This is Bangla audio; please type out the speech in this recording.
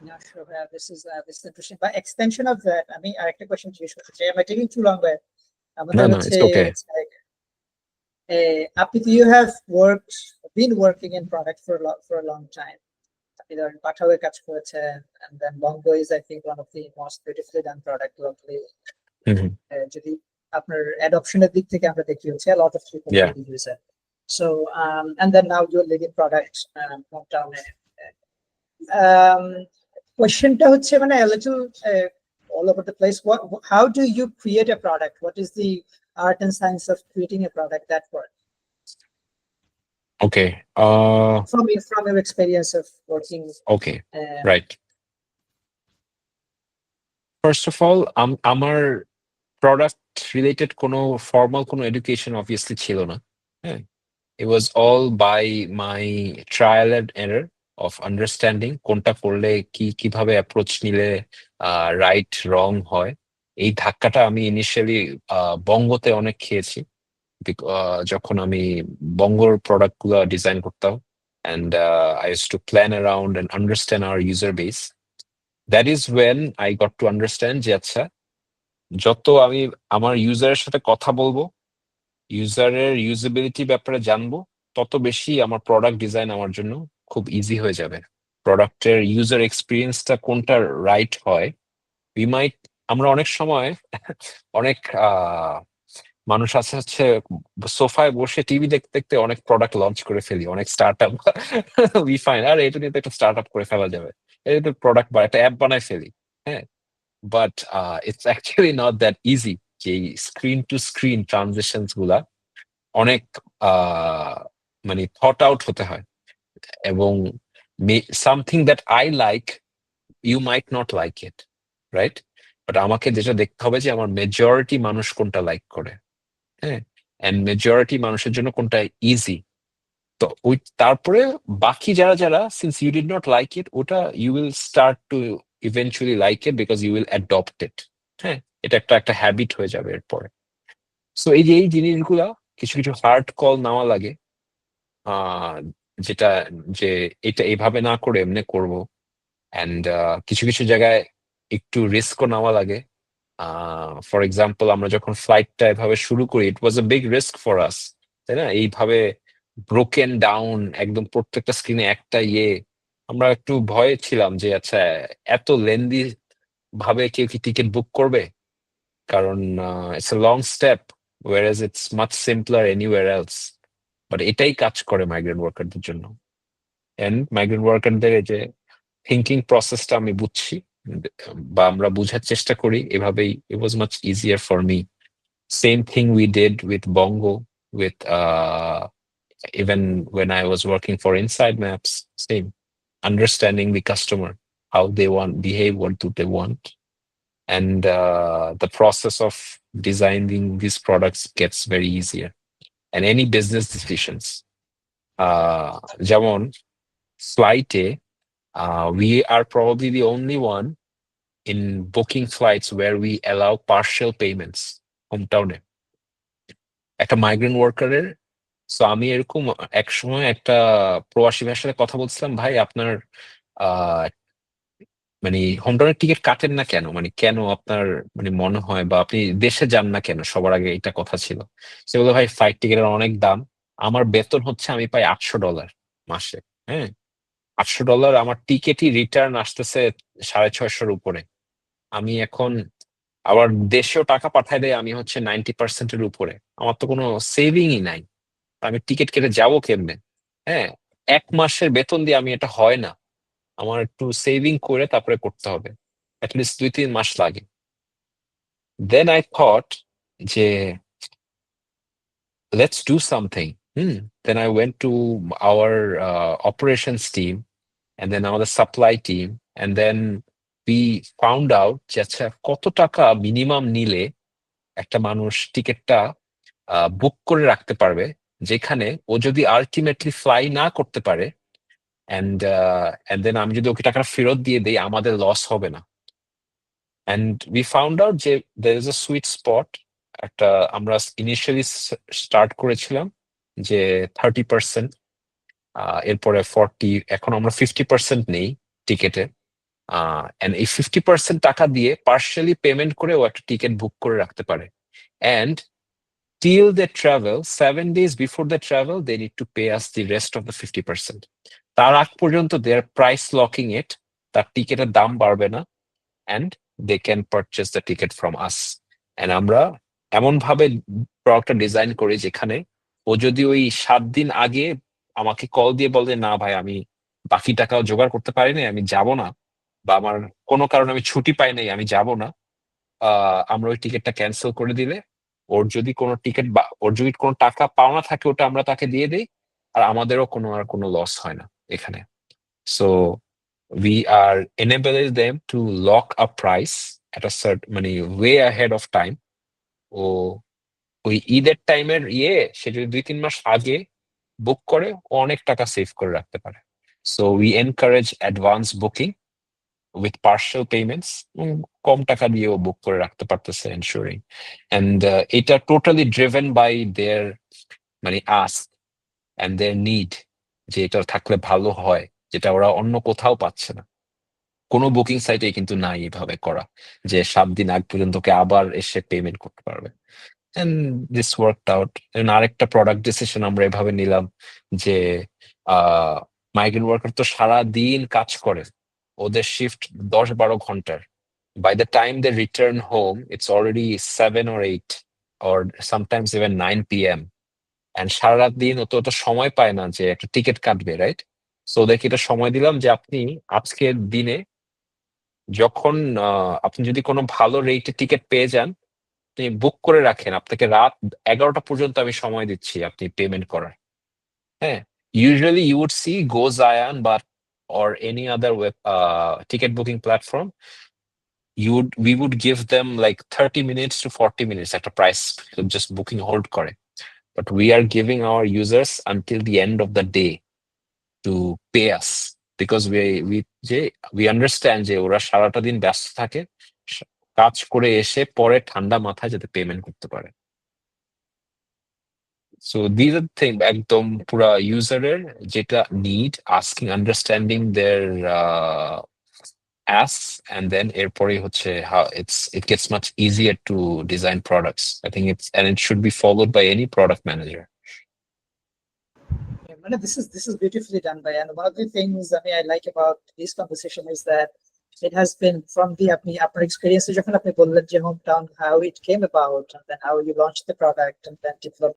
Yeah, sure. This is interesting. By extension of that, I mean, আরেকটা question জিজ্ঞেস করতে চাই. Am I taking too long? But আমাদের No, হচ্ছে it's okay. it's like you have been working in product for a long time. আপনি ধরেন পাঠাওয়ে কাজ করেছেন, and then Bongo is I think one of the most beautifully done product globally. Mhm. যদি আপনার adoption-এর দিক থেকে আমরা দেখি হচ্ছে a lot of people Yeah. really use it. So and then now you're leading product hometown. Questionটা হচ্ছে মানে a little all over the place. How do you create a product? What is the art and science of creating a product that works? Okay. From your experience of working. Okay. Right. First of all, আমার product related কোনো formal কোনো education obviously ছিল না। হ্যাঁ, it was all by my trial and error of understanding কোনটা করলে কিভাবে approach নিলে right wrong হয়। এই ধাক্কাটা আমি ইনিশিয়ালি বঙ্গতে অনেক খেয়েছি যখন আমি বঙ্গর প্রোডাক্ট গুলো ডিজাইন করতাম, and I used to plan around and understand our user base. That is when I got to understand যে আচ্ছা, যত আমি আমার ইউজারের সাথে কথা বলবো, ইউজারের ইউজেবিলিটি ব্যাপারে জানবো, তত বেশি আমার প্রোডাক্ট ডিজাইন আমার জন্য খুব ইজি হয়ে যাবে। প্রোডাক্টের ইউজার এক্সপিরিয়েন্সটা কোনটা রাইট হয়, আমরা অনেক সময় অনেক মানুষ আছে হচ্ছে সোফায় বসে টিভি দেখতে দেখতে অনেক প্রোডাক্ট লঞ্চ করে ফেলি, অনেক স্টার্ট আপ উই ফাইন আর এটা নিয়ে তো একটা স্টার্ট আপ করে ফেলা যাবে, এটা তো প্রোডাক্ট বা একটা অ্যাপ বানায় ফেলি। হ্যাঁ, but it's actually not that easy. যে স্ক্রিন টু স্ক্রিন ট্রানজিশনস গুলা অনেক মানে থট আউট হতে হয়, এবং something that I like you might not like it, right? But আমাকে যেটা দেখতে হবে যে আমার মেজরিটি মানুষ কোনটা লাইক করে, হ্যাঁ, এন্ড মেজরিটি মানুষের জন্য কোনটা ইজি। তো ওই তারপরে বাকি যারা যারা since you did not like it, ওটা you will start to eventually like it because you will adopt it. হ্যাঁ, এটা একটা হ্যাবিট হয়ে যাবে এরপরে। সো এই যে এই জিনিসগুলা কিছু কিছু হার্ড কল নেওয়া লাগে, যেটা যে এটা এইভাবে না করে এমনি করবো, অ্যান্ড কিছু কিছু জায়গায় একটু রিস্কও নেওয়া লাগে। ফর এক্সাম্পল, আমরা যখন ফ্লাইটটা এভাবে শুরু করি, it was a big risk for us, তাই না? এইভাবে ব্রোকেন ডাউন একদম প্রত্যেকটা স্ক্রিনে একটা আমরা একটু ভয়ে ছিলাম যে আচ্ছা এত লেন্দি ভাবে কেউ কি টিকিট বুক করবে, কারণ it's a long step whereas it's much simpler anywhere else. But এটাই কাজ করে মাইগ্রেন্ট ওয়ার্কারদের জন্য, এন্ড মাইগ্রেন্ট ওয়ার্কারদের এই যে থিঙ্কিং প্রসেসটা আমি বুঝছি বা আমরা বুঝার চেষ্টা করি এভাবেই। it was much easier for me. Same thing we did with Bongo, with even when I was working for Inside Maps, same, understanding the customer, how they want behave, what do they want, and the process of designing these products gets very easier. And any business decisions, যেমন ফ্লাইটে, we are probably the only one in booking flights where we allow partial payments হোমটাউনে একটা মাইগ্রেন্ট ওয়ার্কারের। সো আমি এরকম এক সময় একটা প্রবাসী ভাইয়ের সাথে কথা বলছিলাম, ভাই আপনার মানে হোমটাউনের টিকিট কাটেন না কেন, মানে কেন আপনার মানে মনে হয়, বা আপনি দেশে যান না কেন, সবার আগে এটা কথা ছিল। সে বললো, ভাই ফ্লাইট টিকিটের অনেক দাম, আমার বেতন হচ্ছে আমি পাই $800 মাসে। হ্যাঁ, $800, আমার টিকিটই রিটার্ন আসতেছে 650-র উপরে। আমি এখন আবার দেশেও টাকা পাঠাই দেয়, আমি হচ্ছে 90%-এর উপরে, আমার তো কোনো সেভিংই নাই, আমি টিকিট কেটে যাবো কেমনে? হ্যাঁ, এক মাসের বেতন দিয়ে আমি এটা হয় না, আমার একটু সেভিং করে তারপরে করতে হবে, অ্যাটলিস্ট 2-3 মাস লাগে। দেন আই থট যে let's do something. Then I went to our operations team and then আমাদের supply team, and then we found out যে আচ্ছা কত টাকা মিনিমাম নিলে একটা মানুষ টিকিটটা বুক করে রাখতে পারবে, যেখানে ও যদি আলটিমেটলি ফ্লাই না করতে পারে, and then আমি যদি ওকে টাকা ফেরত দিয়ে দিই, আমাদের লস হবে না। and we found out যে there is a sweet spot, একটা আমরা ইনিশিয়ালি স্টার্ট করেছিলাম যে 30%, এরপরে 40, এখন আমরা 50% নেই টিকেটে। and এই 50% টাকা দিয়ে পার্শিয়ালি পেমেন্ট করে ও একটা টিকিট বুক করে রাখতে পারে, and till they travel 7 days before they travel they need to pay us the rest of the 50%. তার আগ পর্যন্ত they are price locking it, তার টিকিটের দাম বাড়বে না, and they can purchase the ticket from us. And আমরা এমন ভাবে প্রোডাক্টটা ডিজাইন করি যেখানে ও যদি ওই 7 দিন আগে আমাকে কল দিয়ে বলে না ভাই আমি বাকি টাকাও জোগাড় করতে পারি নাই, আমি যাব না, বা আমার কোনো কারণে আমি ছুটি পাই নাই আমি যাব না, আমরা ওই টিকিটটা ক্যান্সেল করে দিলে ওর যদি কোনো টিকিট বা ওর যদি কোনো টাকা পাওনা থাকে ওটা আমরা তাকে দিয়ে দিই, আর আমাদেরও কোনো লস হয় না এখানে। So we are enabling them to lock a price at a certain মানে way ahead of time. ও ওই ঈদের টাইমের সে যদি 2-3 মাস আগে বুক করে ও অনেক টাকা সেভ করে রাখতে পারে। So we encourage advance booking with partial payments, কম টাকা দিয়েও বুক করে রাখতে পারতেছে এনশিওরিং, এন্ড এটা টোটালি ড্রিভেন বাই দেয়ার মানে আস্ক এন্ড দেয়ার নিড, যে এটা থাকলে ভালো হয়, যেটা ওরা অন্য কোথাও পাচ্ছে না। কোনো বুকিং সাইটে কিন্তু নাই এভাবে করা যে 7 দিন আগ পর্যন্ত কে আবার এসে পেমেন্ট করতে পারবে। And this worked out. আরেকটা প্রোডাক্ট ডিসিশন আমরা এভাবে নিলাম যে মাইগ্রেন্ট ওয়ার্কার তো সারা দিন কাজ করে, ওদের শিফট 10-12 ঘন্টার। By the time they return home it's already 7 or 8 or sometimes even 9 PM, and সারা রাত দিন ও তো সময় পায় না যে একটা টিকিট কাটবে, রাইট? সো ওদেরকে এটা সময় দিলাম যে আপনি আজকের দিনে যখন আপনি যদি কোনো ভালো রেটে টিকিট পেয়ে যান আপনি বুক করে রাখেন, আপনাকে রাত 11টা পর্যন্ত আমি সময় দিচ্ছি আপনি পেমেন্ট করার। হ্যাঁ, usually you would see GoZion বা or any other web ticket booking platform, we would give them like 30 minutes to 40 minutes একটা প্রাইস just booking hold করে, but we are giving our users until the end of the day to pay us because we understand যে ওরা সারাটা দিন ব্যস্ত থাকে, কাজ করে এসে পরে ঠান্ডা মাথায় যাতে পেমেন্ট করতে পারে। সো দিস আর থিং একদম পুরা ইউজারের যেটা need, asking understanding their asks, and then এরপরে হচ্ছে how it gets much easier to design products. I think it should be followed by any product manager. Yeah, মানে this is beautifully done by, and one of the things I like about this conversation is that it has been from the আপনার experience যখন আপনি বললেন যে hometown, how it came about and then how you launched the product and then developed